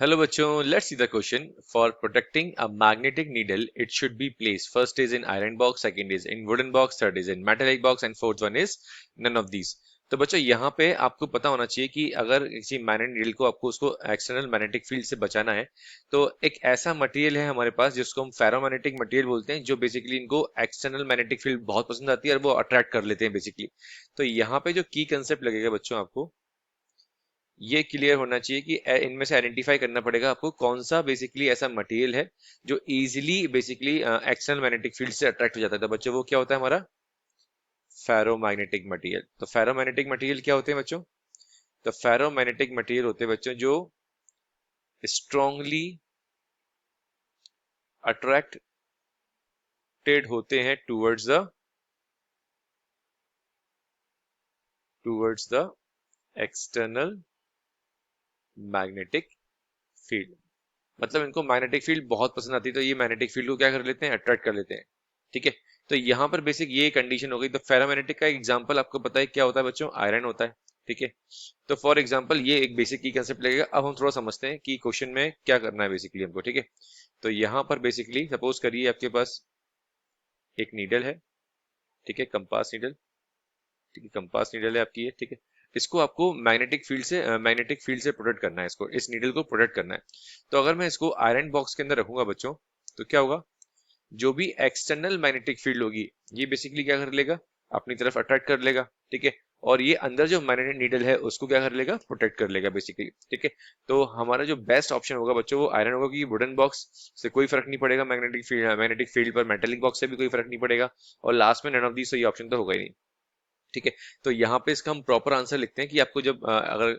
Hello बच्चों, let's see the question. For protecting a magnetic needle, it should be placed. First is in iron box, second is in wooden box, third is in metallic box, and fourth one is none of these. तो बच्चों यहाँ पे आपको पता होना चाहिए कि अगर किसी मैग्नेटिक नीडल को आपको उसको एक्सटर्नल मैग्नेटिक फील्ड से बचाना है, तो एक ऐसा मटेरियल है हमारे पास जिसको हम फेरोमैग्नेटिक मटेरियल बोलते हैं, जो बेसिकली इनको एक्सटर्नल मैग्नेटिक फील्ड बहुत पसंद आती है और वो अट्रैक्ट कर लेते हैं बेसिकली. तो यहाँ पे जो की कंसेप्ट लगेगा बच्चों, आपको ये क्लियर होना चाहिए कि इनमें से आइडेंटिफाई करना पड़ेगा आपको कौन सा बेसिकली ऐसा मटेरियल है जो easily basically external magnetic field से अट्रैक्ट हो जाता है. तो बच्चों वो क्या होता है हमारा फेरोमैग्नेटिक मटेरियल. तो फेरोमैग्नेटिक मटेरियल क्या होते हैं बच्चों? तो फेरोमैग्नेटिक मटेरियल होते हैं बच्चों जो स्ट्रांगली अट्रैक्टेड होते हैं towards the external magnetic field. मतलब इनको मैग्नेटिक फील्ड बहुत पसंद आती है, तो ये मैग्नेटिक फील्ड को क्या कर लेते हैं, अट्रैक्ट कर लेते हैं. ठीक है. तो यहाँ पर बेसिक ये कंडीशन हो गई. तो फेरोमैग्नेटिक का एग्जांपल आपको पता है क्या होता है बच्चों? आयरन होता है. ठीक है. तो फॉर एग्जांपल ये एक बेसिक की कंसेप्ट लगेगा. अब हम थोड़ा समझते हैं कि क्वेश्चन में क्या करना है बेसिकली हमको. ठीक है. तो यहाँ पर बेसिकली सपोज करिए आपके पास एक नीडल है. ठीक है, कंपास नीडल. ठीक है, कंपास नीडल है आपकी ये. ठीक है. इसको आपको मैग्नेटिक फील्ड से प्रोटेक्ट करना है. इसको, इस नीडल को प्रोटेक्ट करना है. तो अगर मैं इसको आयरन बॉक्स के अंदर रखूंगा बच्चों, तो क्या होगा? जो भी एक्सटर्नल मैग्नेटिक फील्ड होगी, ये बेसिकली क्या कर लेगा? अपनी तरफ अट्रैक्ट कर लेगा. ठीक है. और ये अंदर जो मैग्नेटिक नीडल है उसको क्या कर लेगा? प्रोटेक्ट कर लेगा बेसिकली. ठीक है. तो हमारा जो बेस्ट ऑप्शन होगा बच्चों वो आयरन होगा, क्योंकि वुडन बॉक्स से कोई फर्क नहीं पड़ेगा मैग्नेटिक फील्ड पर. मेटेलिक बॉक्स से भी कोई फर्क नहीं पड़ेगा. और लास्ट में नन ऑफ दीस, तो ये ऑप्शन तो होगा ही नहीं. ठीक है. तो यहाँ पे इसका हम प्रॉपर आंसर लिखते हैं कि आपको जब अगर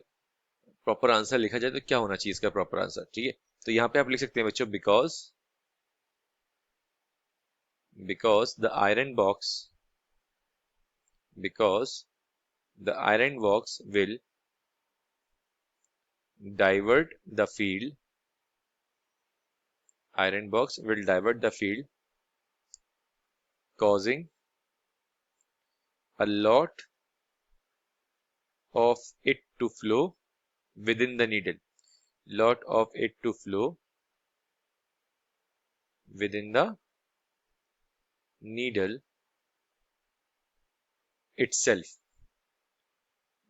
प्रॉपर आंसर लिखा जाए तो क्या होना चाहिए इसका प्रॉपर आंसर. ठीक है. तो यहाँ पे आप लिख सकते हैं बच्चों, because the iron box because the iron box will divert the field causing a lot of it to flow within the needle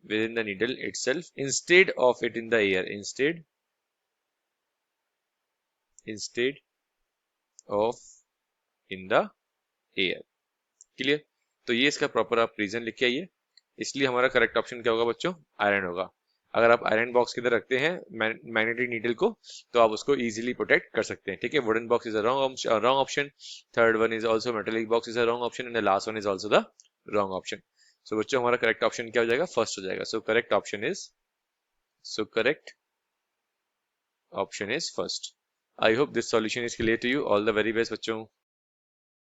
within the needle itself instead of it in the air instead of in the air. Clear? तो ये इसका proper आप reason लिख के आइए. इसलिए हमारा correct option क्या होगा बच्चों? आयरन होगा. अगर आप आयरन बॉक्स के अंदर रखते हैं मैग्नेटिक नीडल को, तो आप उसको इजीली प्रोटेक्ट कर सकते हैं. ठीक है. Wooden box is a wrong option. Third one is also metallic box is a wrong option, and the last one is also the wrong option. So बच्चों हमारा करेक्ट ऑप्शन क्या हो जाएगा? फर्स्ट हो जाएगा. Correct option is first. I hope this solution is clear to you. All the very best बच्चों.